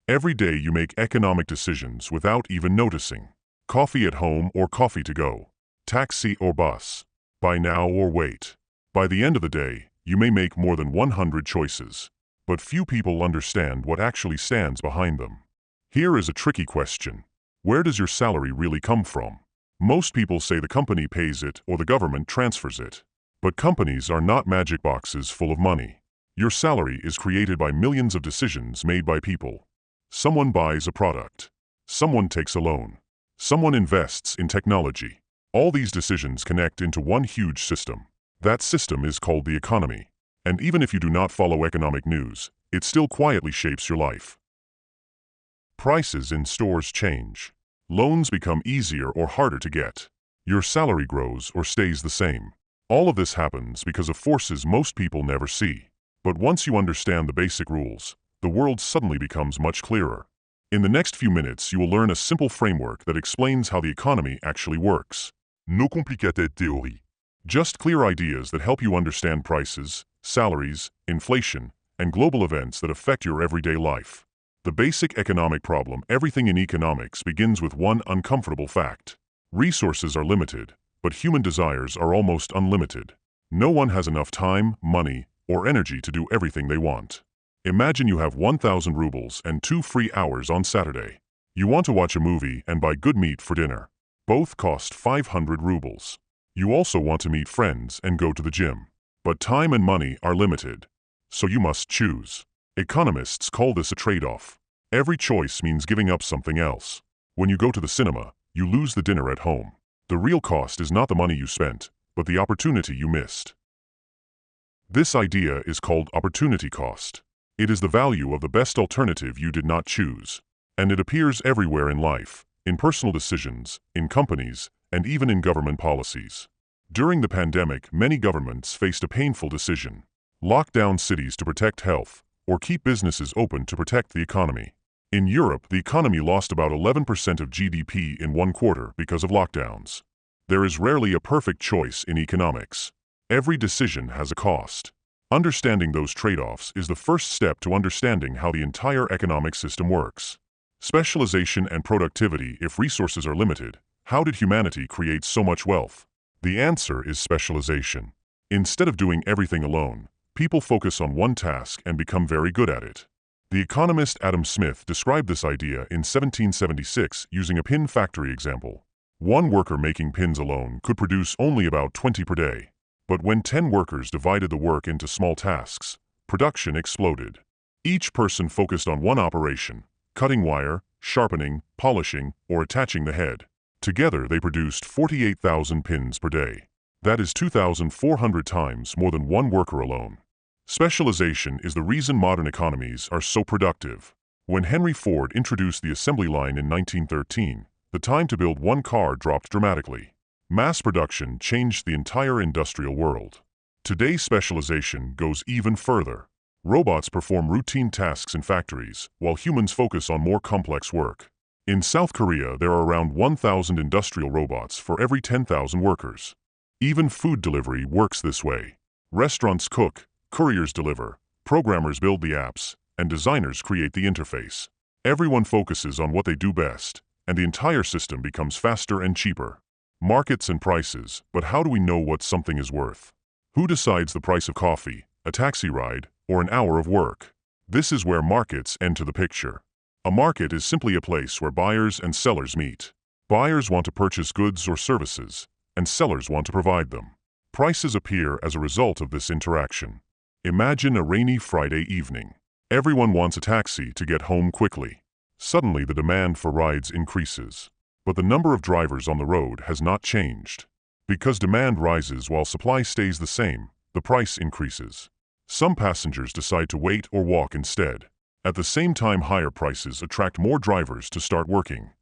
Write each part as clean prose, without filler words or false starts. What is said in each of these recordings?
Every day you make economic decisions without even noticing. Coffee at home or coffee to go. Taxi or bus. Buy now or wait. By the end of the day, you may make more than 100 choices. But few people understand what actually stands behind them. Here is a tricky question. Where does your salary really come from? Most people say the company pays it or the government transfers it. But companies are not magic boxes full of money. Your salary is created by millions of decisions made by people. Someone buys a product. Someone takes a loan. Someone invests in technology. All these decisions connect into one huge system. That system is called the economy. And even if you do not follow economic news, it still quietly shapes your life. Prices in stores change. Loans become easier or harder to get. Your salary grows or stays the same. All of this happens because of forces most people never see. But once you understand the basic rules, the world suddenly becomes much clearer. In the next few minutes, you will learn a simple framework that explains how the economy actually works. No complicated théorie. Just clear ideas that help you understand prices, salaries, inflation, and global events that affect your everyday life. The basic economic problem, everything in economics, begins with one uncomfortable fact. Resources are limited, but human desires are almost unlimited. No one has enough time, money, or energy to do everything they want. Imagine you have 1,000 rubles and 2 free hours on Saturday. You want to watch a movie and buy good meat for dinner. Both cost 500 rubles. You also want to meet friends and go to the gym. But time and money are limited. So you must choose. Economists call this a trade-off. Every choice means giving up something else. When you go to the cinema, you lose the dinner at home. The real cost is not the money you spent, but the opportunity you missed. This idea is called opportunity cost. It is the value of the best alternative you did not choose. And it appears everywhere in life, in personal decisions, in companies, and even in government policies. During the pandemic, many governments faced a painful decision. Lock down cities to protect health, or keep businesses open to protect the economy. In Europe, the economy lost about 11% of GDP in one quarter because of lockdowns. There is rarely a perfect choice in economics. Every decision has a cost. Understanding those trade-offs is the first step to understanding how the entire economic system works. Specialization and productivity. If resources are limited, how did humanity create so much wealth? The answer is specialization. Instead of doing everything alone, people focus on one task and become very good at it. The economist Adam Smith described this idea in 1776 using a pin factory example. One worker making pins alone could produce only about 20 per day. But when 10 workers divided the work into small tasks, production exploded. Each person focused on one operation: cutting wire, sharpening, polishing, or attaching the head. Together they produced 48,000 pins per day. That is 2,400 times more than one worker alone. Specialization is the reason modern economies are so productive. When Henry Ford introduced the assembly line in 1913, the time to build one car dropped dramatically. Mass production changed the entire industrial world. Today, specialization goes even further. Robots perform routine tasks in factories, while humans focus on more complex work. In South Korea, there are around 1,000 industrial robots for every 10,000 workers. Even food delivery works this way. Restaurants cook, couriers deliver, programmers build the apps, and designers create the interface. Everyone focuses on what they do best, and the entire system becomes faster and cheaper. Markets and prices, but how do we know what something is worth? Who decides the price of coffee, a taxi ride, or an hour of work? This is where markets enter the picture. A market is simply a place where buyers and sellers meet. Buyers want to purchase goods or services, and sellers want to provide them. Prices appear as a result of this interaction. Imagine a rainy Friday evening. Everyone wants a taxi to get home quickly. Suddenly, the demand for rides increases. But the number of drivers on the road has not changed. Because demand rises while supply stays the same, the price increases. Some passengers decide to wait or walk instead. At the same time, higher prices attract more drivers to start working.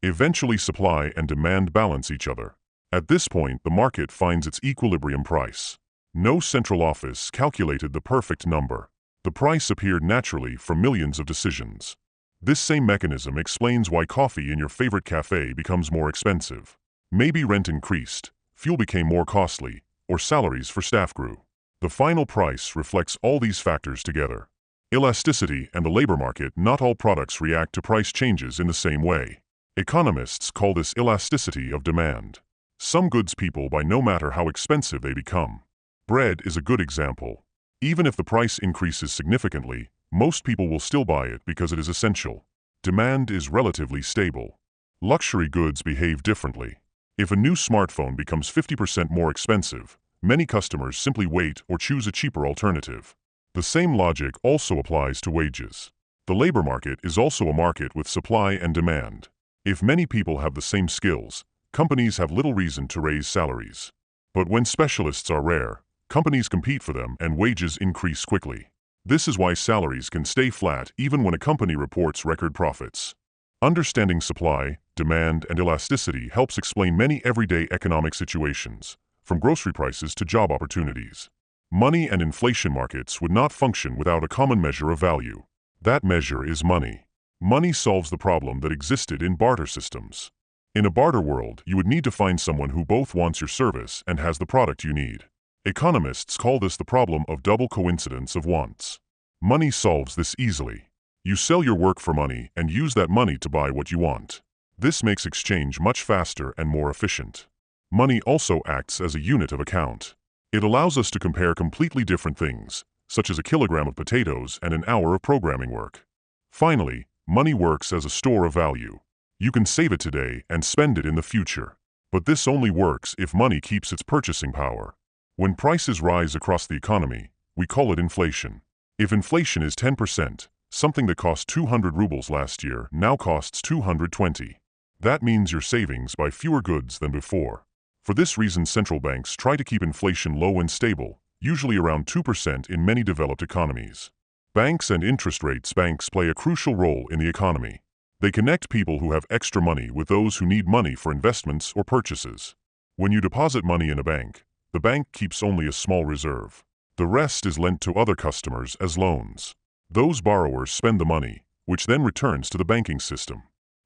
Eventually, supply and demand balance each other. At this point, the market finds its equilibrium price. No central office calculated the perfect number. The price appeared naturally from millions of decisions. This same mechanism explains why coffee in your favorite cafe becomes more expensive. Maybe rent increased, fuel became more costly, or salaries for staff grew. The final price reflects all these factors together. Elasticity and the labor market. Not all products react to price changes in the same way. Economists call this elasticity of demand. Some goods people buy no matter how expensive they become. Bread is a good example. Even if the price increases significantly, most people will still buy it because it is essential. Demand is relatively stable. Luxury goods behave differently. If a new smartphone becomes 50% more expensive, many customers simply wait or choose a cheaper alternative. The same logic also applies to wages. The labor market is also a market with supply and demand. If many people have the same skills, companies have little reason to raise salaries. But when specialists are rare, companies compete for them and wages increase quickly. This is why salaries can stay flat even when a company reports record profits. Understanding supply, demand, and elasticity helps explain many everyday economic situations, from grocery prices to job opportunities. Money and inflation markets would not function without a common measure of value. That measure is money. Money solves the problem that existed in barter systems. In a barter world, you would need to find someone who both wants your service and has the product you need. Economists call this the problem of double coincidence of wants. Money solves this easily. You sell your work for money and use that money to buy what you want. This makes exchange much faster and more efficient. Money also acts as a unit of account. It allows us to compare completely different things, such as a kilogram of potatoes and an hour of programming work. Finally, money works as a store of value. You can save it today and spend it in the future. But this only works if money keeps its purchasing power. When prices rise across the economy, we call it inflation. If inflation is 10%, something that cost 200 rubles last year now costs 220. That means your savings buy fewer goods than before. For this reason, central banks try to keep inflation low and stable, usually around 2% in many developed economies. Banks and interest rates. Banks play a crucial role in the economy. They connect people who have extra money with those who need money for investments or purchases. When you deposit money in a bank, the bank keeps only a small reserve. The rest is lent to other customers as loans. Those borrowers spend the money, which then returns to the banking system.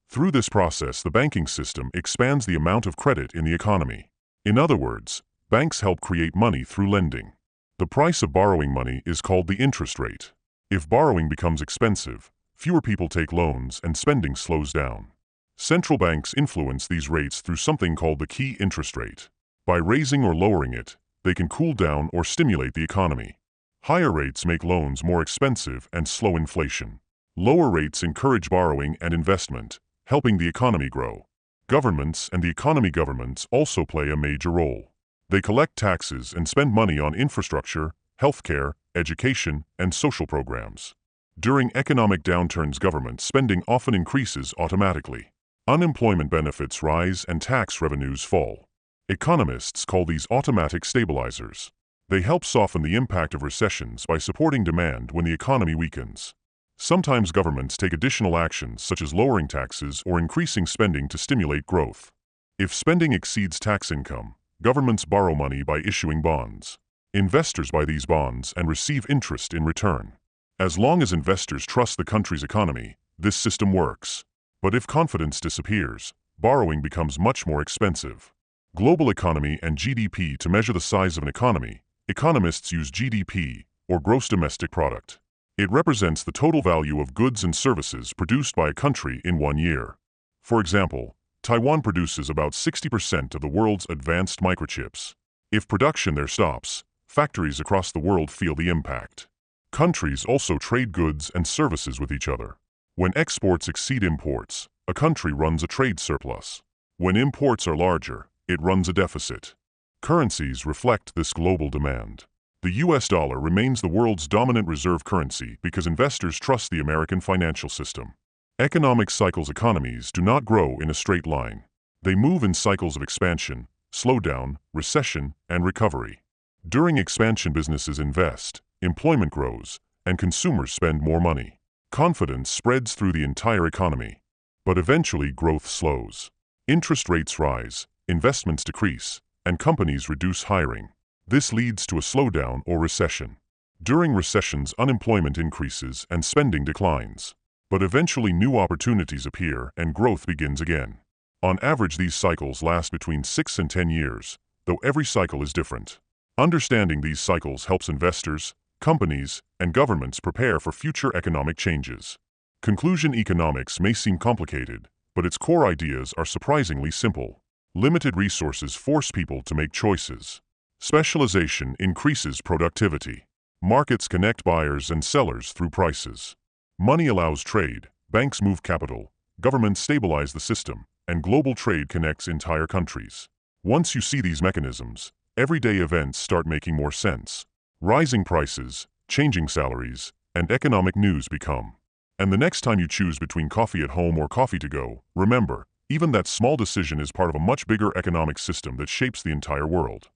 Through this process, the banking system expands the amount of credit in the economy. In other words, banks help create money through lending. The price of borrowing money is called the interest rate. If borrowing becomes expensive, fewer people take loans and spending slows down. Central banks influence these rates through something called the key interest rate. By raising or lowering it, they can cool down or stimulate the economy. Higher rates make loans more expensive and slow inflation. Lower rates encourage borrowing and investment, helping the economy grow. Governments and the economy. Governments also play a major role. They collect taxes and spend money on infrastructure, healthcare, education, and social programs. During economic downturns, government spending often increases automatically. Unemployment benefits rise and tax revenues fall. Economists call these automatic stabilizers. They help soften the impact of recessions by supporting demand when the economy weakens. Sometimes governments take additional actions such as lowering taxes or increasing spending to stimulate growth. If spending exceeds tax income, governments borrow money by issuing bonds. Investors buy these bonds and receive interest in return. As long as investors trust the country's economy, this system works. But if confidence disappears, borrowing becomes much more expensive. Global economy and GDP. To measure the size of an economy, economists use GDP, or gross domestic product. It represents the total value of goods and services produced by a country in one year. For example, Taiwan produces about 60% of the world's advanced microchips. If production there stops, factories across the world feel the impact. Countries also trade goods and services with each other. When exports exceed imports, a country runs a trade surplus. When imports are larger, it runs a deficit. Currencies reflect this global demand. The US dollar remains the world's dominant reserve currency because investors trust the American financial system. Economic cycles. Economies do not grow in a straight line. They move in cycles of expansion, slowdown, recession, and recovery. During expansion, businesses invest, employment grows, and consumers spend more money. Confidence spreads through the entire economy. But eventually growth slows. Interest rates rise, investments decrease, and companies reduce hiring. This leads to a slowdown or recession. During recessions, unemployment increases and spending declines. But eventually new opportunities appear and growth begins again. On average, these cycles last between 6 and 10 years, though every cycle is different. Understanding these cycles helps investors, companies, and governments prepare for future economic changes. Conclusion: economics may seem complicated, but its core ideas are surprisingly simple. Limited resources force people to make choices. Specialization increases productivity. Markets connect buyers and sellers through prices. Money allows trade, banks move capital, governments stabilize the system, and global trade connects entire countries. Once you see these mechanisms, everyday events start making more sense. Rising prices, changing salaries, and economic news become. And the next time you choose between coffee at home or coffee to go, remember, even that small decision is part of a much bigger economic system that shapes the entire world.